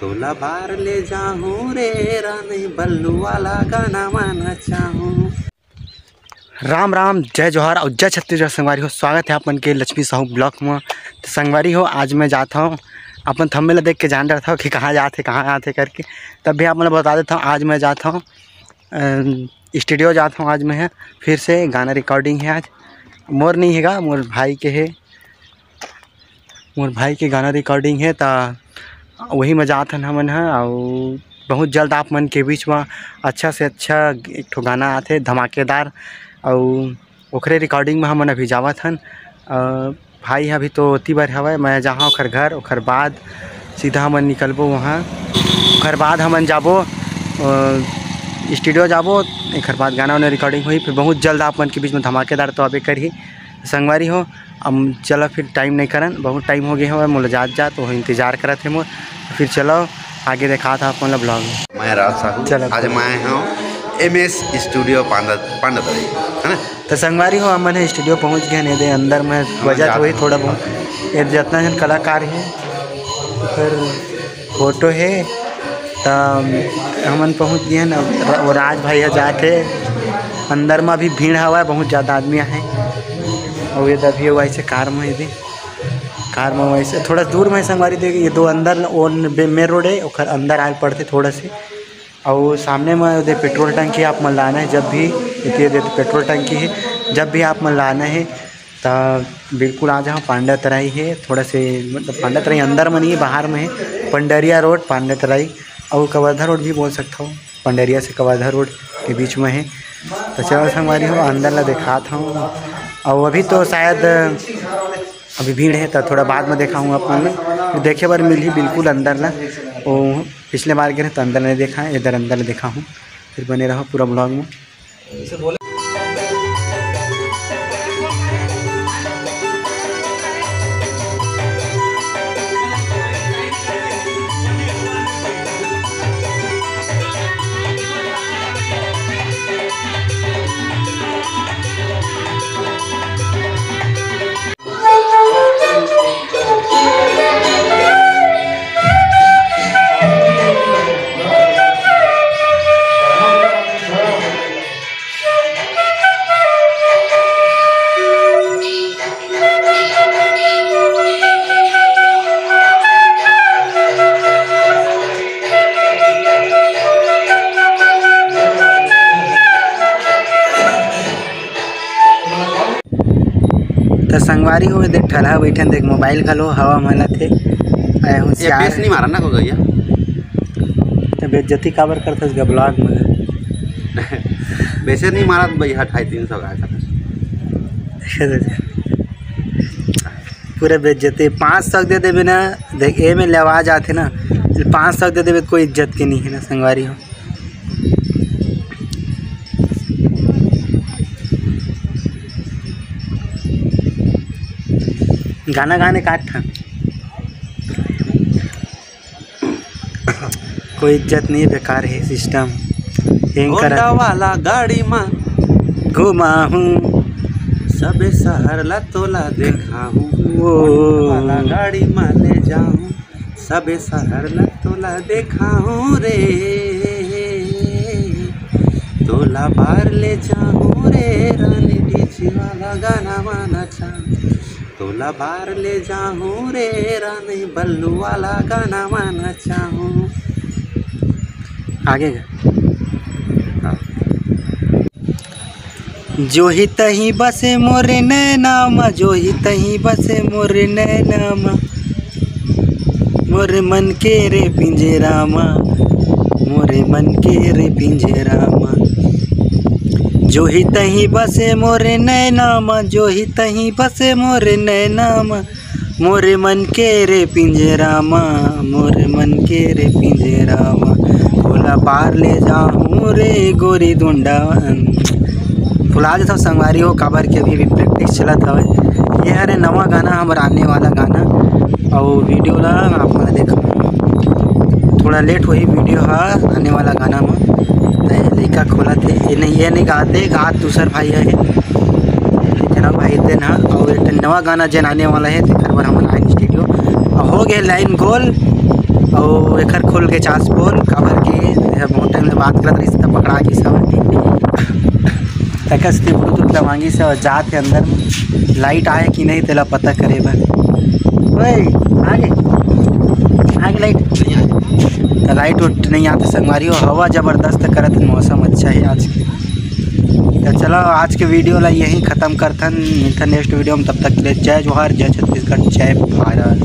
तोला बार ले जाऊं रे रानी बल्लू वाला गाना माना चाहूँ। राम राम, जय जोहार और जय छत्तीसगढ़। संगवारी हो, स्वागत है अपन के लक्ष्मी साहू ब्लॉक में। तो संगवारी हो, आज मैं जाता हूँ, अपन थंबनेल देख के जान रहा था कि कहाँ आते करके, तब भी आप मतलब बता देता हूँ। आज मैं जाता हूँ स्टूडियो जाता हूँ। आज मैं है फिर से गाना रिकॉर्डिंग है। आज मोर नहीं हैगा, मोर भाई के है, मोर भाई के गाना रिकॉर्डिंग है। तो वही में जात हन हमन है। और बहुत जल्द आप मन के बीच में अच्छा से अच्छा एक ठो गाना आते धमाकेदार, और ओकरे रिकॉर्डिंग में हमन अभी जावत हन। भाई अभी तो ओती बार हवे, मैं जहाँ ओखर घर, ओखर बाद सीधा हमन निकलबो वहाँ। ओखर बाद हमन जाबो स्टूडियो जाबो, एक बाद गाना वाना रिकॉर्डिंग हुई। फिर बहुत जल्द आप मन के बीच में धमाकेदार तो अबे करही। संगवारी हो, अब चलो फिर टाइम नहीं करन, बहुत टाइम हो गया है मोला जात तो इंतजार करत है मोर। फिर चलो आगे देखा था अपन ब्लॉग में। मैं राज साहू, आज मैं हूँ MS स्टूडियो पांडतरी है ना। तो संगवारी हो, हमने स्टूडियो पहुँच गए नहीं दे अंदर में बजट हुई थोड़ा बहुत। ये जितना जन कलाकार है, फिर फोटो है, तो हमन पहुँच गए ना। वो राज भाई है जाके अंदर में अभी भीड़ हवा, बहुत ज़्यादा आदमी हैं। और ये दबी वैसे कार में यदि कार में वैसे थोड़ा दूर में संगवारी देगी। ये दो अंदर और मेन रोड है, और अंदर आए पड़ते थोड़ा से। और सामने में दे पेट्रोल टंकी आप मन लाना है, जब भी इतने पेट्रोल टंकी है, जब भी आप मन लाना है तो बिल्कुल आ जाओ। पांडतराई है, थोड़ा से मतलब पांडतराई अंदर में नहीं है, बाहर में है। पंडरिया रोड पांडतराई और कवर्धा रोड भी बोल सकता हूँ, पंडरिया से कवर्धा रोड के बीच में है। तो चलो संगवारी हो, अंदर ला दिखाता हूँ। और अभी तो शायद अभी भीड़ है, तो थोड़ा बाद में देखा हूँ अपन देखे बार मिली बिल्कुल अंदर ला। वो पिछले बार गए तो अंदर नहीं देखा है, इधर अंदर देखा हूँ। फिर बने रहो पूरा ब्लॉग में। तो संगवारी हो, देख ठलहा बैठन, देख मोबाइल घलो हवा मला थे ये बेस नहीं मारा ना को गया। तो बेइज्जती काबर करथस ग ब्लॉग में। बेसे नहीं मारा भैया 250-300 का पूरा बेइज्जती 500 दे देवे ना। देख ए में आवाज आते ना, 500 दे देवे, कोई इज्जत के नहीं है ना संगवारी हो। गाना गाने काट था, कोई इज्जत नहीं, बेकार है सिस्टम। होंडा वाला गाड़ी में घुमा हूँ, सबे शहर ला तोला देखा हूँ। वो वाला गाड़ी में ले जाऊँ, सबे शहर ला तोला देखा हूँ रे। तोला बार ले जाऊँ रे रानी डीजी वाला गाना माना चाहूँ। तोला बार ले जाऊँ रे रानी बल्लू वाला गाना माना चाहूँ। आगे जो ही तहीं बसे मोरे नैनामा, जो ही तहीं बसे मोरे नैनामा, मोरे मन के रे पिंजरामा, मोरे मन के रे पिंजरामा। जो ही तहीं बसे मोरे नैनामा, जो ही तहीं बसे मोरे नैनामा, मोरे मन के रे पिंजरामा, मोरे मन के रे पिंजरामा। बोला बार ले जाऊँ रे गोरी दुंडावन। फुला जाता संगवारी हो, काबर के अभी भी प्रैक्टिस चलत हवे। ये हरे नवा गाना हमारा आने वाला गाना, और वीडियो ला आप मन देखो, थोड़ा लेट हुई वीडियो है आने वाला गाना में। लड़का खोला थे, ये नहीं गाते, गात दूसर भाई है, लेकिन अब भाई देना। और एक नवा गाना जन आने वाला है, तो खरबर हम लाइन स्टूडियो हो गए लाइन गोल। और एकर खुल के चार्ज फोन काबर के बहुत टाइम ले बात करत रही तब पकड़ा गई सब तकस ते ब्लूटूथ लवांगी से जात के अंदर लाइट आए कि नहीं तेला पता करे बर। ओए आगे आगे लाइट उठ नहीं आते संगवारी हो। हवा ज़बरदस्त करत मौसम अच्छा है आज के। तो चलो आज के वीडियो ला यहीं ख़त्म करथन, मिलथन नेक्स्ट वीडियो में। तब तक के लिए जय जोहार, जय छत्तीसगढ़, जय भारत।